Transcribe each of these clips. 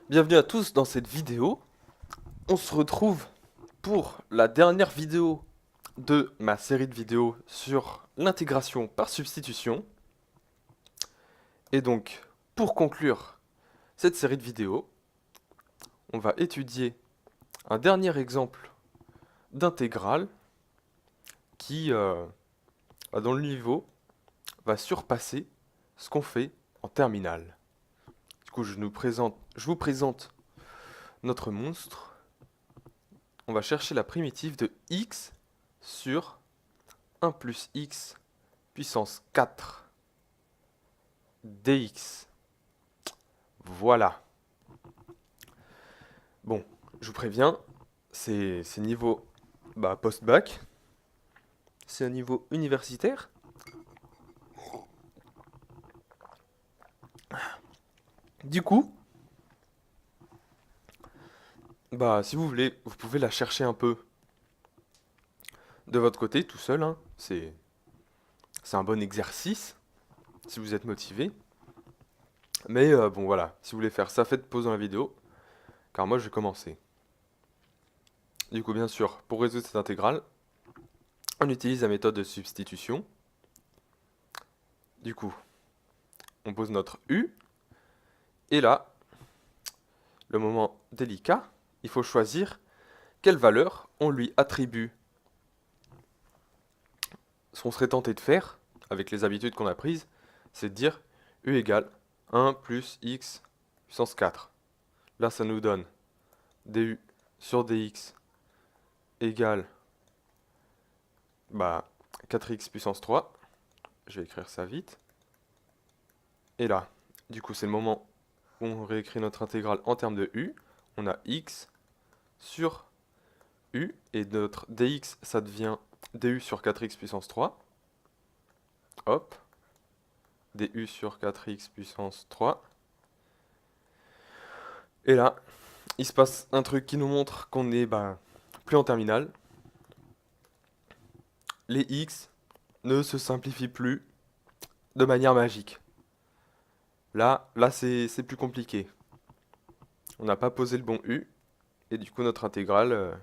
Bienvenue à tous dans cette vidéo. On se retrouve pour la dernière vidéo de ma série de vidéos sur l'intégration par substitution. Et donc, pour conclure cette série de vidéos, on va étudier un dernier exemple d'intégrale qui, dans le niveau, va surpasser ce qu'on fait en terminale. Du coup, je vous présente notre monstre. On va chercher la primitive de x sur 1 plus x puissance 4 dx. Voilà. Bon, je vous préviens, c'est niveau post-bac, c'est un niveau universitaire. Du coup, si vous voulez, vous pouvez la chercher un peu de votre côté, tout seul, hein. C'est un bon exercice, si vous êtes motivé. Mais bon, voilà, si vous voulez faire ça, faites pause dans la vidéo, car moi je vais commencer. Du coup, bien sûr, pour résoudre cette intégrale, on utilise la méthode de substitution. Du coup, on pose notre u, et là, le moment délicat, il faut choisir quelle valeur on lui attribue. Ce qu'on serait tenté de faire, avec les habitudes qu'on a prises, c'est de dire u égale 1 plus x puissance 4. Là, ça nous donne du sur dx égale 4x puissance 3. Je vais écrire ça vite. Et là, du coup, c'est le moment où on réécrit notre intégrale en termes de u. On a x sur u, et notre dx, ça devient du sur 4x puissance 3. Hop, du sur 4x puissance 3. Et là, il se passe un truc qui nous montre qu'on est plus en terminale. Les x ne se simplifient plus de manière magique. Là c'est plus compliqué. On n'a pas posé le bon u, et du coup notre intégrale,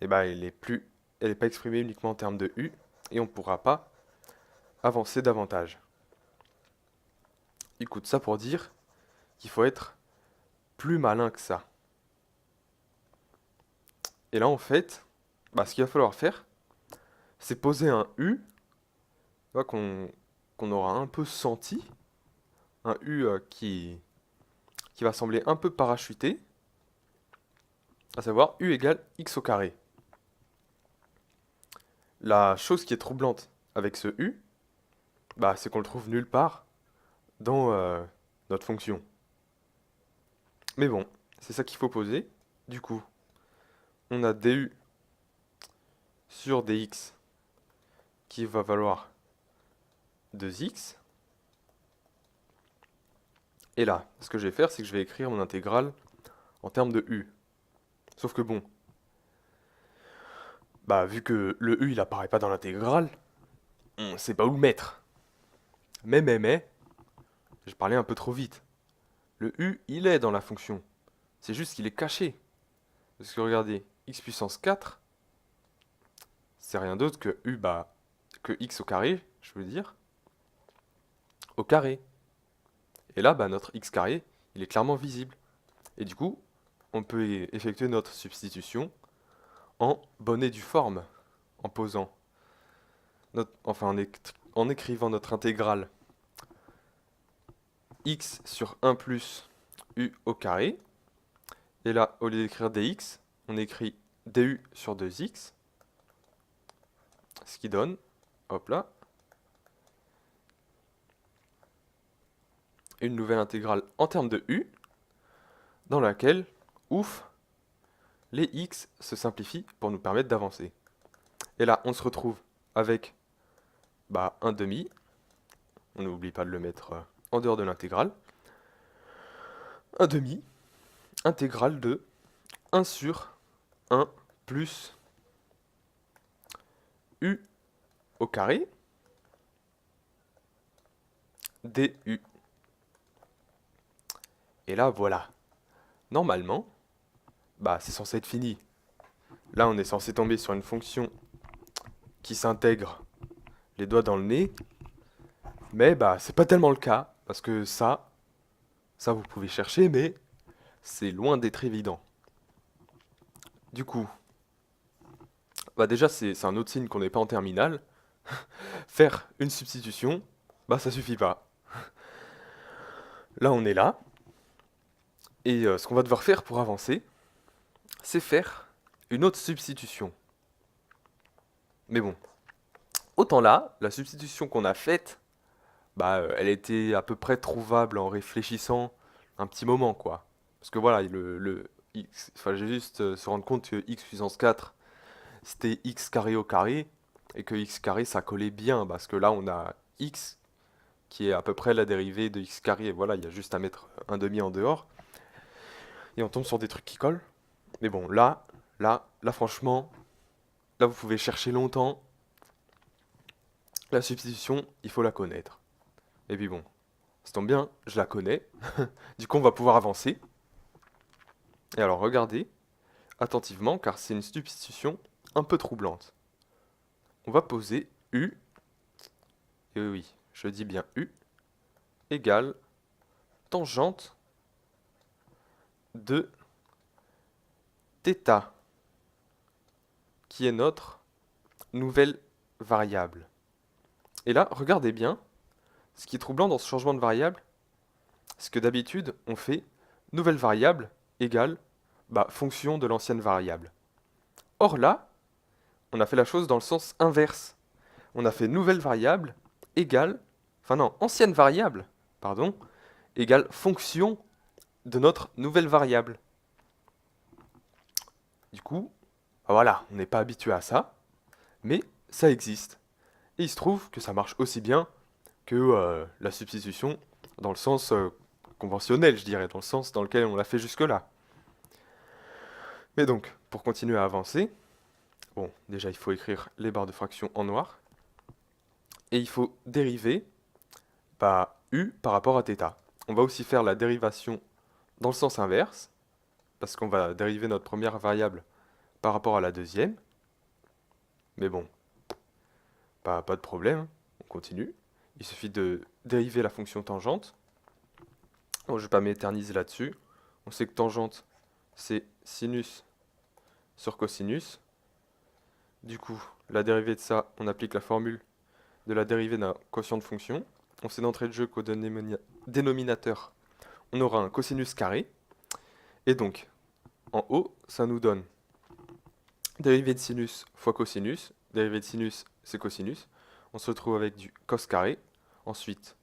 elle est pas exprimée uniquement en termes de u, et on ne pourra pas avancer davantage. Écoute, ça pour dire qu'il faut être plus malin que ça. Et là en fait, ce qu'il va falloir faire, c'est poser un u qu'on aura un peu senti, un u qui va sembler un peu parachuté, à savoir u égale x au carré. La chose qui est troublante avec ce u, c'est qu'on le trouve nulle part dans notre fonction. Mais bon, c'est ça qu'il faut poser. Du coup, on a du sur dx qui va valoir 2x. Et là, ce que je vais faire, c'est que je vais écrire mon intégrale en termes de u. Sauf que bon, vu que le u il apparaît pas dans l'intégrale, on sait pas où le mettre. Mais, j'ai parlé un peu trop vite. Le u, il est dans la fonction. C'est juste qu'il est caché. Parce que regardez, x puissance 4, c'est rien d'autre que que x au carré, je veux dire, au carré. Et là, notre x carré, il est clairement visible. Et du coup, on peut effectuer notre substitution en bonne et due forme, en posant, en écrivant notre intégrale x sur 1 plus u au carré. Et là, au lieu d'écrire dx, on écrit du sur 2x, ce qui donne, hop là, une nouvelle intégrale en termes de u, dans laquelle, ouf, les x se simplifient pour nous permettre d'avancer. Et là, on se retrouve avec un demi, on n'oublie pas de le mettre en dehors de l'intégrale, un demi, intégrale de 1 sur 1 plus u au carré du. Et Et là, voilà. Normalement, bah c'est censé être fini. Là, on est censé tomber sur une fonction qui s'intègre les doigts dans le nez. Mais bah c'est pas tellement le cas. Parce que ça vous pouvez chercher, mais c'est loin d'être évident. Du coup, bah déjà c'est un autre signe qu'on n'est pas en terminale. Faire une substitution, bah ça suffit pas. Là on est là, et ce qu'on va devoir faire pour avancer, c'est faire une autre substitution. Mais bon, autant là, la substitution qu'on a faite, bah elle était à peu près trouvable en réfléchissant un petit moment quoi. Parce que voilà, le x, il fallait juste se rendre compte que x puissance 4 c'était x carré au carré, et que x carré ça collait bien, parce que là on a x qui est à peu près la dérivée de x carré, et voilà, il y a juste à mettre un demi en dehors, et on tombe sur des trucs qui collent. Mais bon, là franchement, là vous pouvez chercher longtemps, la substitution, il faut la connaître. Et puis bon, ça tombe bien, je la connais, du coup on va pouvoir avancer. Et alors regardez attentivement, car c'est une substitution un peu troublante. On va poser u, et oui, je dis bien u, égale tangente de θ, qui est notre nouvelle variable. Et là, regardez bien, ce qui est troublant dans ce changement de variable, c'est que d'habitude, on fait nouvelle variable égale fonction de l'ancienne variable. Or là, on a fait la chose dans le sens inverse. On a fait nouvelle variable égale, enfin non, ancienne variable, pardon, égale fonction de notre nouvelle variable. Du coup, voilà, on n'est pas habitué à ça, mais ça existe. Et il se trouve que ça marche aussi bien que la substitution dans le sens conventionnel, je dirais, dans le sens dans lequel on l'a fait jusque-là. Mais donc, pour continuer à avancer, bon, déjà il faut écrire les barres de fraction en noir, et il faut dériver u par rapport à θ. On va aussi faire la dérivation dans le sens inverse, parce qu'on va dériver notre première variable par rapport à la deuxième. Mais bon, pas de problème, on continue. Il suffit de dériver la fonction tangente. Bon, je ne vais pas m'éterniser là-dessus. On sait que tangente, c'est sinus sur cosinus. Du coup, la dérivée de ça, on applique la formule de la dérivée d'un quotient de fonction. On sait d'entrée de jeu qu'au dénominateur, on aura un cosinus carré. Et donc, en haut, ça nous donne dérivée de sinus fois cosinus. Dérivée de sinus, c'est cosinus. On se retrouve avec du cos carré. Ensuite,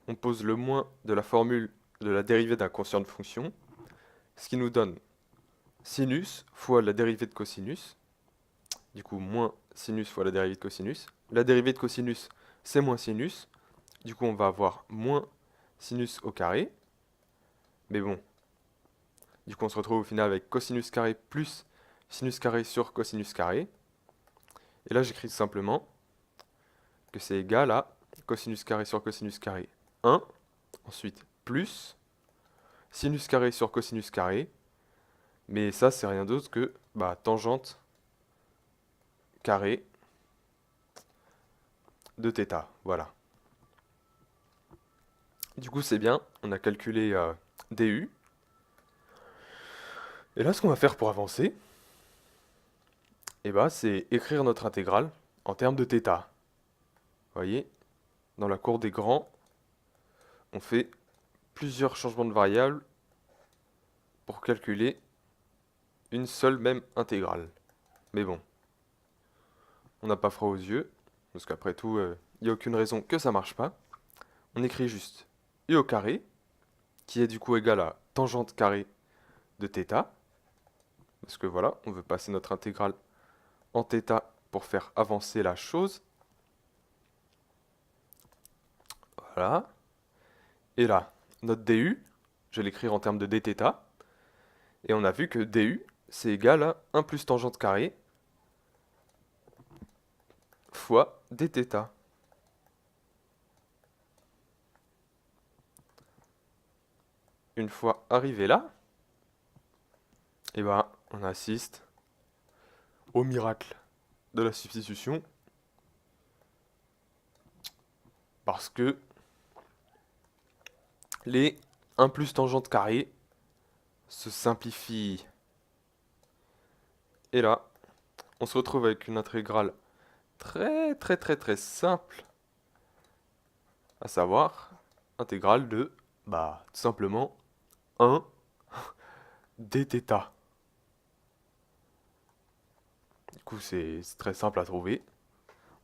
on pose le moins de la formule de la dérivée d'un quotient de fonction, ce qui nous donne sinus fois la dérivée de cosinus. Du coup, moins sinus fois la dérivée de cosinus. La dérivée de cosinus, c'est moins sinus. Du coup, on va avoir moins sinus au carré. Mais bon, du coup, on se retrouve au final avec cosinus carré plus sinus carré sur cosinus carré. Et là, j'écris simplement que c'est égal à cosinus carré sur cosinus carré 1. Ensuite, plus sinus carré sur cosinus carré. Mais ça, c'est rien d'autre que tangente carré de θ. Voilà. Du coup, c'est bien, on a calculé du. Et là, ce qu'on va faire pour avancer, c'est écrire notre intégrale en termes de θ. Vous voyez, dans la cour des grands, on fait plusieurs changements de variables pour calculer une seule même intégrale. Mais bon, on n'a pas froid aux yeux, parce qu'après tout, il n'y a aucune raison que ça marche pas. On écrit juste u au carré, qui est du coup égal à tangente carré de θ. Parce que voilà, on veut passer notre intégrale en θ pour faire avancer la chose. Voilà. Et là, notre du, je vais l'écrire en termes de dθ. Et on a vu que du, c'est égal à 1 plus tangente carré fois dθ. une fois arrivé là, et ben on assiste au miracle de la substitution, parce que les 1 plus tangente carrée se simplifient. Et là, on se retrouve avec une intégrale très simple, à savoir intégrale de, tout simplement 1 dθ. Du coup, c'est très simple à trouver.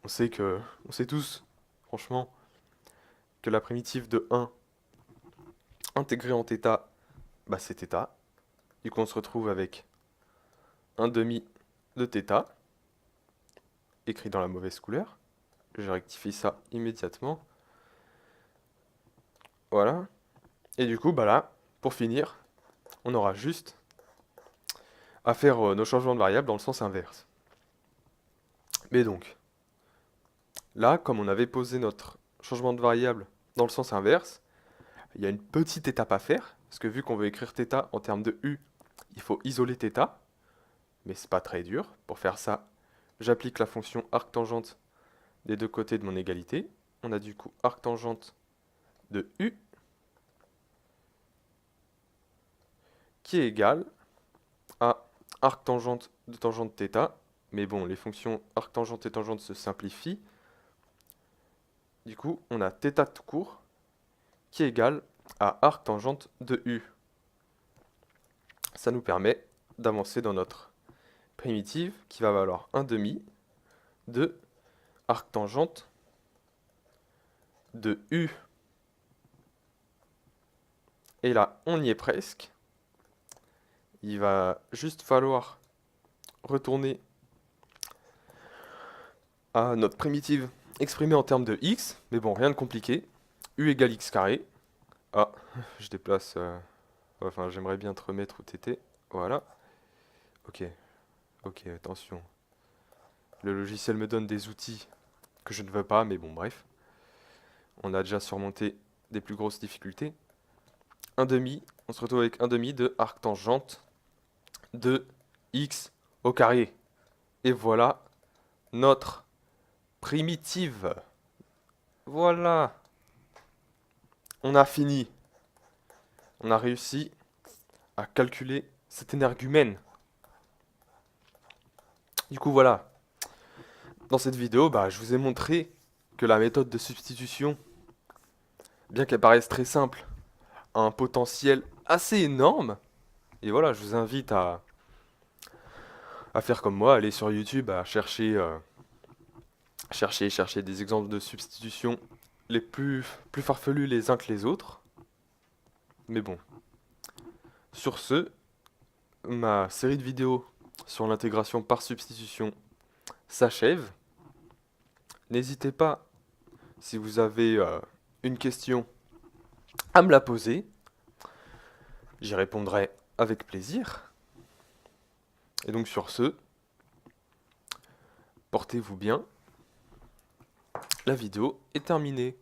On sait tous, franchement, que la primitive de 1 intégrée en θ, c'est θ. Du coup, on se retrouve avec 1 demi de θ, écrit dans la mauvaise couleur. Je rectifie ça immédiatement. Voilà. Et du coup, là, pour finir, on aura juste à faire nos changements de variables dans le sens inverse. Mais donc, là, comme on avait posé notre changement de variable dans le sens inverse, il y a une petite étape à faire, parce que vu qu'on veut écrire θ en termes de u, il faut isoler θ, mais c'est pas très dur. Pour faire ça, j'applique la fonction arctangente des deux côtés de mon égalité. On a du coup arctangente de u qui est égal à arctangente de tangente θ, mais bon, les fonctions arctangente et tangente se simplifient. Du coup, on a θ tout court qui est égal à arctangente de u. Ça nous permet d'avancer dans notre primitive qui va valoir 1 demi de arctangente de u. Et là, on y est presque. Il va juste falloir retourner à notre primitive exprimée en termes de x, mais bon, rien de compliqué. U égale x carré. Ah, je déplace... Enfin, j'aimerais bien te remettre où t'étais. Voilà. Ok, attention. Le logiciel me donne des outils que je ne veux pas, mais bon, bref. On a déjà surmonté des plus grosses difficultés. 1 demi, on se retrouve avec 1 demi de arctangente de x au carré. Et voilà notre primitive. Voilà. On a fini. On a réussi à calculer cet énergumène. Du coup, voilà. Dans cette vidéo, je vous ai montré que la méthode de substitution, bien qu'elle paraisse très simple, a un potentiel assez énorme. Et voilà, je vous invite à faire comme moi, aller sur YouTube, à chercher des exemples de substitution les plus farfelus les uns que les autres. Mais bon. Sur ce, ma série de vidéos sur l'intégration par substitution s'achève. N'hésitez pas, si vous avez une question, à me la poser. J'y répondrai avec plaisir. Et donc sur ce, portez-vous bien. La vidéo est terminée.